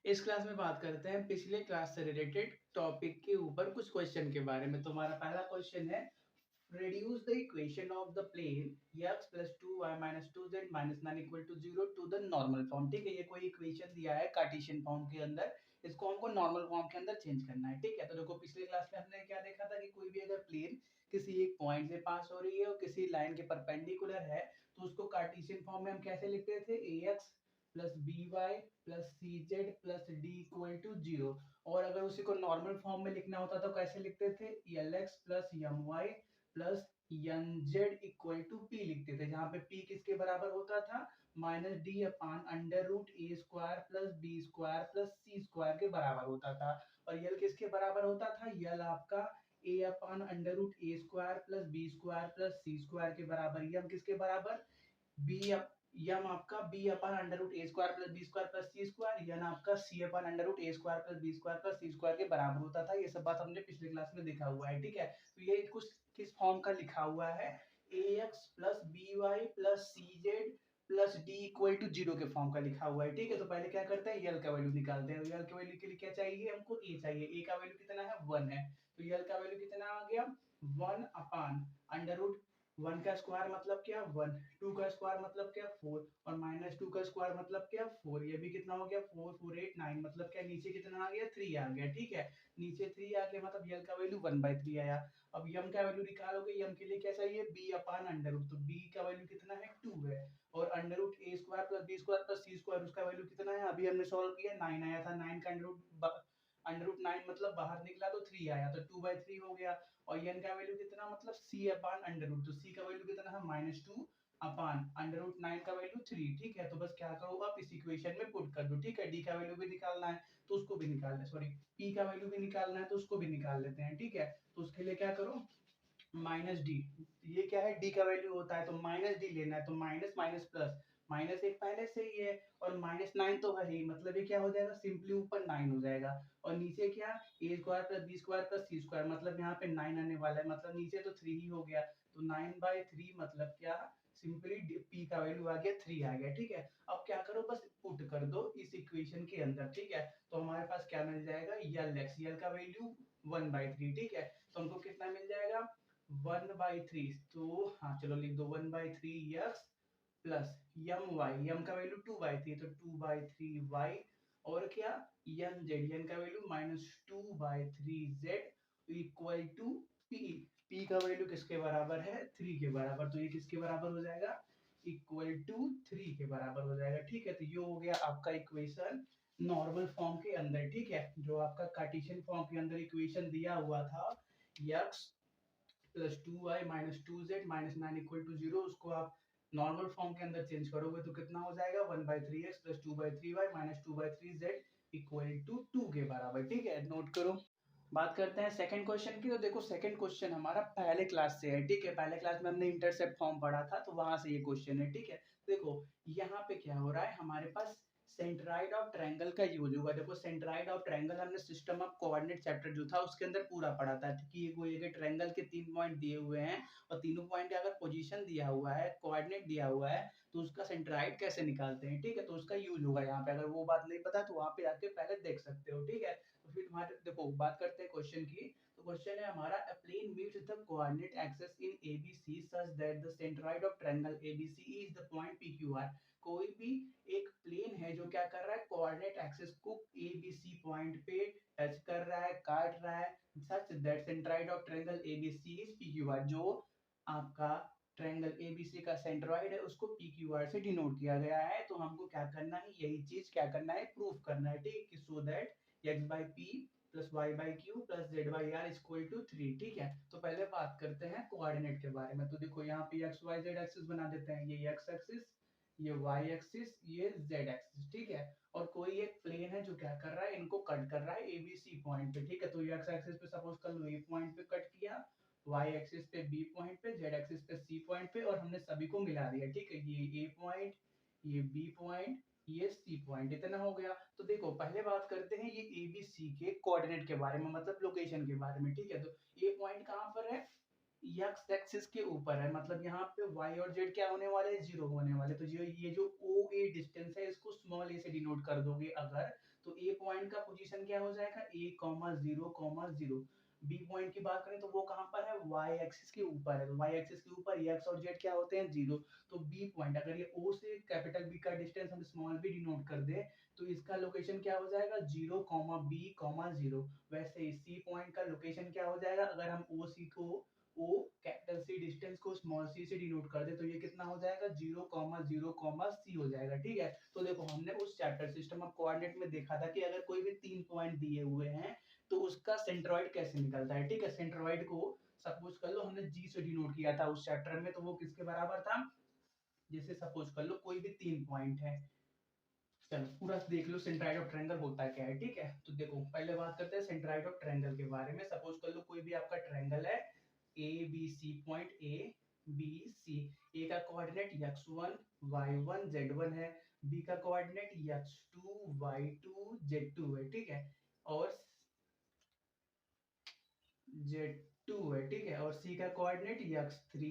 इस क्लास में बात करते हैं पिछले क्लास से रिलेटेड टॉपिक के ऊपर कुछ क्वेश्चन के बारे में। तो हमारा पहला क्वेश्चन है, reduce the equation of the plane x plus 2y minus 2z minus 9 equal to 0 to the normal form। ठीक है, ये कोई इक्वेशन दिया है कार्टेशियन फॉर्म के अंदर, इसको हमको नॉर्मल फॉर्म के अंदर चेंज करना है। ठीक है, तो देखो पिछले क्लास में हमने क्या देखा था कि कोई भी अगर प्लेन किसी एक पॉइंट से पास हो रही है और किसी लाइन के परपेंडिकुलर है तो उसको कार्टेशियन फॉर्म में हम कैसे लिखते थे, ax plus B Y plus C Z plus D equal to 0। और अगर उसी को नॉर्मल फॉर्म में लिखना होता तो कैसे लिखते थे, L X plus M Y plus N Z equal to P लिखते थे, जहां पे पी किसके बराबर होता था, minus D upon under root A square plus B square plus C square के बराबर होता था। और यल किसके बराबर होता था, यल आपका A upon under root A square plus B square plus C square के बराबर। यम किसके बराबर, बी यम आपका B upon under root A square plus B square plus C square, N आपका C upon under root A square plus B square plus C square के बराबर होता था। ये सब बात हमने पिछले क्लास में देखा हुआ है। ठीक है, तो ये कुछ किस फॉर्म का लिखा हुआ है, A X plus B Y plus C Z plus D equal to 0 के फॉर्म का लिखा हुआ है। ठीक है, तो पहले क्या करते हैं, यल का वैल्यू निकालते हैं। यल के वैल्यू के लिए क्या चाहिए हमको, ए चाहिए। ए का वैल्यू कितना है, 1 है, तो यल का वैल्यू कितना आ गया, 1 अपान अंडर रूट 1 का स्क्वायर मतलब क्या 1, 2 का स्क्वायर मतलब क्या 4, और माइनस 2 का स्क्वायर मतलब क्या 4। ये भी कितना हो गया 4 4 8 9, मतलब क्या नीचे कितना आ गया 3 आ गया। ठीक है, नीचे 3 आ गया मतलब यल का वैल्यू 1/3 आया। अब यम का वैल्यू निकालोगे, यम के लिए क्या चाहिए, बी अपान अंडर रूट, तो बी का वैल्यू कितना है 2 है, और under root A square plus B square plus C square उसका वैल्यू कितना है, अभी हमने सॉल्व किया 9 आया था, 9 का अंडर रूट 9 मतलब बाहर निकला तो 3 आया, तो 2/3 हो गया। और एन का वैल्यू कितना, मतलब सी अपान अंडर रूट, तो सी का वैल्यू कितना है -2 अपान अंडर रूट 9 का वैल्यू 3। ठीक है, तो बस क्या करो आप इस इक्वेशन में पुट कर दो। ठीक है, डी का वैल्यू भी निकालना है तो उसको भी निकाल ले, सॉरी पी का वैल्यू भी निकालना है तो उसको भी निकाल लेते हैं। ठीक है, तो उसके लिए क्या करो, माइनस डी, ये क्या है डी का वैल्यू होता है तो माइनस डी लेना है, तो माइनस माइनस प्लस, माइनस एक पहले से ही है और -9 तो है ही, मतलब ये क्या हो जाएगा, सिंपली ऊपर 9 हो जाएगा और नीचे क्या, A square plus B square plus C square, मतलब यहाँ पे 9 आने वाला है, मतलब नीचे तो 3 ही हो गया, तो 9/3 मतलब क्या, सिंपली पी का वैल्यू आ गया 3 आ गया। ठीक है, अब क्या करो, बस पुट कर दो इस इक्वेशन के अंदर। ठीक है, तो हमारे पास क्या मिल जाएगा, यल एक्स, यल का वैल्यू 1/3। ठीक है, तो हमको कितना मिल जाएगा 1/3, तो हाँ चलो लिख दो 1/3 यक्स प्लस यम वाई, यम का वैल्यू 2/3 तो 2/3 वाई, और क्या यन जेड, यन का value -2/3 Z equal to P, P का वैल्यू किसके बराबर है 3 के बराबर, तो ये किसके बराबर हो जाएगा, इक्वल टू 3 के बराबर हो जाएगा। ठीक है, तो ये हो गया आपका इक्वेशन नॉर्मल फॉर्म के अंदर। ठीक है, जो आपका कार्टेशियन फॉर्म के अंदर इक्वेशन दिया हुआ था, यक्स plus 2y minus 2z minus 9 equal to 0, उसको आप नॉर्मल फॉर्म के अंदर चेंज करोगे तो कितना हो जाएगा 1/3x plus 2/3y minus 2/3z equal to 2 के बराबर। ठीक है, नोट करो। बात करते हैं सेकंड क्वेश्चन की। तो देखो सेकंड क्वेश्चन हमारा पहले क्लास से है। ठीक है, पहले क्लास में हमने इंटरसेप्ट फॉर्म पढ़ा था तो वहां से ये क्वेश्चन है। ठीक है, देखो यहाँ पे क्या हो रहा है, हमारे पास सेंट्राइड ऑफ ट्रायंगल का यूज होगा। देखो सेंट्राइड ऑफ ट्रायंगल हमने सिस्टम ऑफ कोऑर्डिनेट चैप्टर जो था उसके अंदर पूरा पढ़ा था कि ये ट्रायंगल के 3 पॉइंट दिए हुए हैं और तीनों पॉइंट का अगर पोजीशन दिया हुआ है, कोऑर्डिनेट दिया हुआ है, तो उसका सेंट्राइड कैसे निकालते हैं। ठीक है, तो उसका यूज होगा यहाँ पे, अगर वो बात नहीं पता तो वहां पे आके पहले देख सकते हो। ठीक है, तो फिर तुम्हारे देखो बात करते हैं क्वेश्चन की। तो क्वेश्चन है हमारा, a plane meets the coordinate axis in ABC such that the centroid of triangle ABCE is the point PQR। कोई भी एक प्लेन है जो क्या कर रहा है, कोऑर्डिनेट एक्सिस को ABC पॉइंट पे टच कर रहा है, काट रहा है, such that centroid of triangle ABC is PQR। जो आपका ट्रायंगल ABC का सेंट्रॉइड है उसको PQR से डिनोट किया गया है। तो हमको क्या करना है, यही चीज क्या करना है, प्रूफ करना है। ठीक है, so that x/p plus y/q plus z/r equal to 3। ठीक है, तो पहले बात करते हैं कोऑर्डिनेट के बारे में। तो देखो यहाँ पे x y z एक्सिस बना देते हैं, ये x एक्सिस, ये y एक्सिस, ये z एक्सिस। ठीक है, और कोई एक प्लेन है जो क्या कर रहा है, इनको कट कर रहा है ABC पॉइंट पे। ठीक है, तो x एक्सिस पे सपोज कर लो A पॉइंट पे कट किया, y एक्सिस पे B पॉइंट पे, z एक्सिस पे C पॉइंट पे, और हमने सभी को मिला दिया। ठीक है, ये A पॉइंट, ये B पॉइंट, ये C पॉइंट, इतना हो गया। तो देखो पहले बात करते हैं ये ABC के कोऑर्डिनेट के बारे में, मतलब लोकेशन के बारे में। ठीक है, तो A पॉइंट कहाँ पर है, एक्स एक्सिस के ऊपर है, मतलब यहाँ पे y और z क्या होने वाले हैं, 0 होने वाले। तो ये जो ओ ए डिस्टेंस है इसको स्मॉल ए से डिनोट कर दोगे अगर, तो ए पॉइंट का पोजीशन क्या हो जाएगा, a,0,0। बी पॉइंट की बात करें तो वो कहाँ पर है, वाई एक्सिस के ऊपर है। तो वाई एक्सिस के ऊपर एक्स और जेड क्या होते हैं, 0। तो बी पॉइंट, अगर ये ओ से कैपिटल बी का डिस्टेंस हम स्मॉल बी डिनोट कर दे तो इसका लोकेशन क्या हो जाएगा, 0,b,0। वैसे ही सी पॉइंट का लोकेशन क्या हो जाएगा, अगर हम ओ सी को ओ कैपिटल सी डिस्टेंस को स्मॉल सी से डिनोट कर दे तो ये कितना हो जाएगा, 0,0,c हो जाएगा। ठीक है, तो देखो हमने उस चैप्टर सिस्टम ऑफ कोऑर्डिनेट में देखा था कि अगर कोई भी 3 पॉइंट दिए हुए हैं तो उसका सेंट्रॉइड कैसे निकलता है। ठीक है, सेंट्रॉइड को सपोज कर लो हमने जी से डिनोट किया था उस चैप्टर में, तो वो किसके बराबर था, जैसे सपोज कर लो कोई भी 3 पॉइंट है, चलो पूरा देख लो सेंट्राइड ऑफ ट्रायंगल होता क्या है। ठीक है, तो देखो पहले बात करते हैं सेंट्राइड ऑफ ट्रायंगल के बारे में। सपोज कर लो कोई भी आपका ट्रायंगल है A B C, point A B C. A का कोऑर्डिनेट x1 y1 z1 है, बी का कोऑर्डिनेट x2 y2 z2 है। ठीक है, और z2 है। ठीक है, और सी का कोऑर्डिनेट x3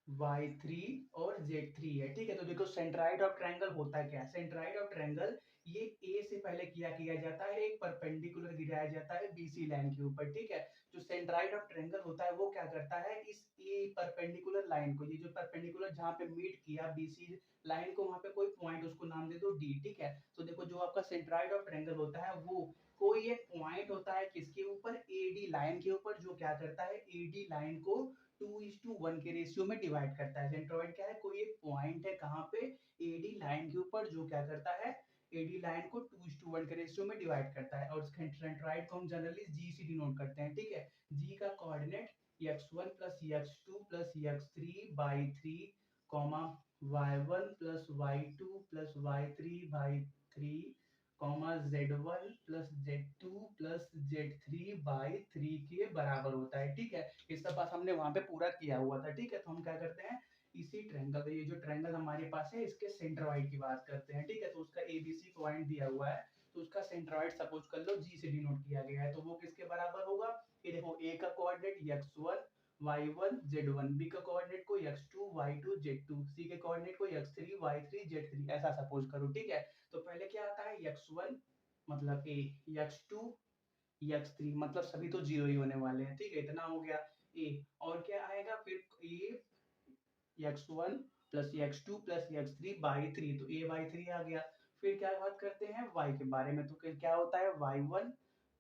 y3 और z3 है। ठीक है, तो देखो सेंट्राइड ऑफ ट्रायंगल होता है क्या, सेंट्राइड ऑफ ट्रायंगल ये ए से पहले किया जाता है, एक परपेंडिकुलर गिराया जाता है बीसी लाइन के ऊपर। ठीक है, जो सेंट्राइड ऑफ ट्रायंगल होता है वो क्या करता है, इस ए परपेंडिकुलर लाइन को, ये जो परपेंडिकुलर जहां पे मीट किया बीसी लाइन को, वहां पे कोई पॉइंट उसको नाम दे दो डी। ठीक है, तो देखो जो आपका सेंट्राइड ऑफ ट्रायंगल होता है वो कोई एक पॉइंट होता है किसके ऊपर, एडी लाइन के ऊपर, जो क्या करता है एडी लाइन को 2:1 के रेशियो में डिवाइड करता है। सेंट्रॉइड क्या है, कोई एक पॉइंट है कहाँ पे, एडी लाइन के ऊपर, जो क्या करता है एडी लाइन को 2:1 के रेशियो में डिवाइड करता है। और सेंट्रॉइड को हम जनरली जी से डिनोट करते हैं। ठीक है, जी का coordinate x1 plus x2 plus x3 by 3 comma y1 plus y2 plus y3 by 3 comma z1 plus z2 plus z3 by 3 के बराबर होता है। ठीक है, इसका पास हमने वहां पे पूरा किया हुआ था। ठीक है, तो हम क्या करते हैं, इसी ट्रायंगल, ये जो ट्रायंगल हमारे पास है इसके सेंट्रॉइड की बात करते हैं। ठीक है, तो उसका एबीसी पॉइंट दिया हुआ है, तो उसका सेंट्रॉइड सपोज कर लो जी से डिनोट किया गया है, तो वो किसके बराबर होगा, ये देखो ए का coordinate x1 y1 z1, B का कोऑर्डिनेट को x2 y2 z2, सी के कोऑर्डिनेट को x3 y3 z3, ऐसा सपोज करो। ठीक है, तो पहले क्या आता है x1 मतलब ए, x2 x3 मतलब सभी तो जीरो ही होने वाले हैं। ठीक है, इतना हो गया ए, और क्या आएगा फिर ए x1 plus x2 plus x3 by 3, तो a बाई 3 आ गया। फिर क्या बात करते हैं y के बारे में, तो क्या होता है y1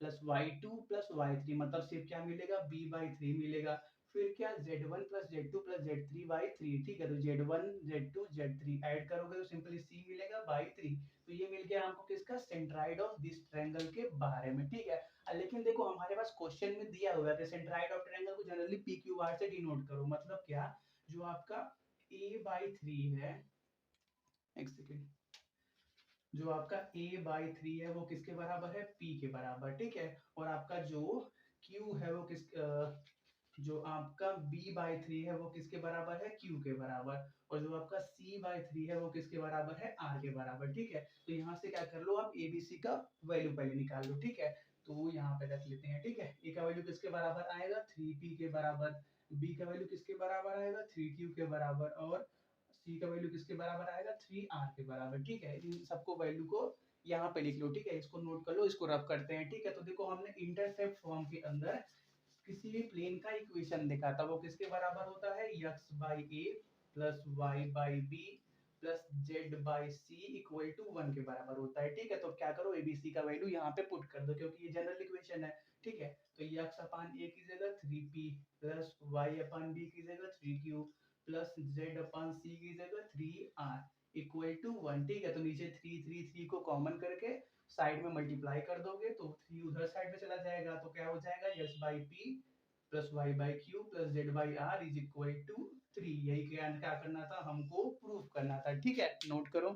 plus y2 plus y3 मतलब सिर्फ क्या मिलेगा, b बाई 3 मिलेगा। फिर क्या z1 plus z2 plus z3 by 3। ठीक है, तो z1 z2 z3 ऐड करोगे तो सिंपली c मिलेगा बाई 3। तो ये मिल गया हमको किसका, सेंट्राइड ऑफ दिस ट्रायंगल के बारे में। ठीक है, लेकिन देखो हमारे पास क्वेश्चन में दिया हुआ है कि सेंट्राइड ऑफ ट्रायंगल को जनरली पी क्यू आर से डिनोट करो। मतलब क्या, जो आपका a बाई 3 है, एक सेकेंड, जो आपका a बाई 3 है वो किसके बराबर है, p के बराबर। ठीक है, और आपका जो q है वो जो आपका b बाई 3 है वो किसके बराबर है, q के बराबर। और जो आपका c बाई 3 है वो किसके बराबर है, r के बराबर। ठीक है, तो यहाँ से क्या कर लो आप abc का वैल्यू पहले निकाल लो। ठीक है, तो यहाँ पे रख लेते हैं। ठीक है, a का वैल्यू किसके बराबर आएगा, 3p के बराबर, b का वैल्यू किसके बराबर आएगा, 3q के बराबर, और c का वैल्यू किसके बराबर आएगा, 3r के बराबर। ठीक है, इन सबको वैल्यू को यहाँ पे लिख लो। ठीक है, इसको नोट कर लो, इसको रब करते हैं। ठीक है, तो देखो हमने इंटरसेप्ट फॉर्म के अंदर किसी भी प्लेन का इक्वेशन देखा था, वो किसके बराबर होता है, x by A plus y by B plus z by C equal to 1 के बराबर होता है। ठीक है, तो क्या करो, एबीसी का वैल्यू यहाँ पे पुट कर दो क्योंकि ये जनरल इक्वेशन है। ठीक है, तो x अपान ए की जगह 3p प्लस y अपान बी की जगह 3q प्लस z अपान सी की जगह 3r इक्वल टू 1। ठीक है, तो नीचे 3 को कॉमन करके साइड में मल्टीप्लाई कर दोगे तो 3 उधर साइड में चला जाएगा, तो क्या हो जाएगा, s by P plus y by Q plus z by R is equal to 3। यही क्या करना था, हमको प्रूफ करना था। ठीक है, नोट करो।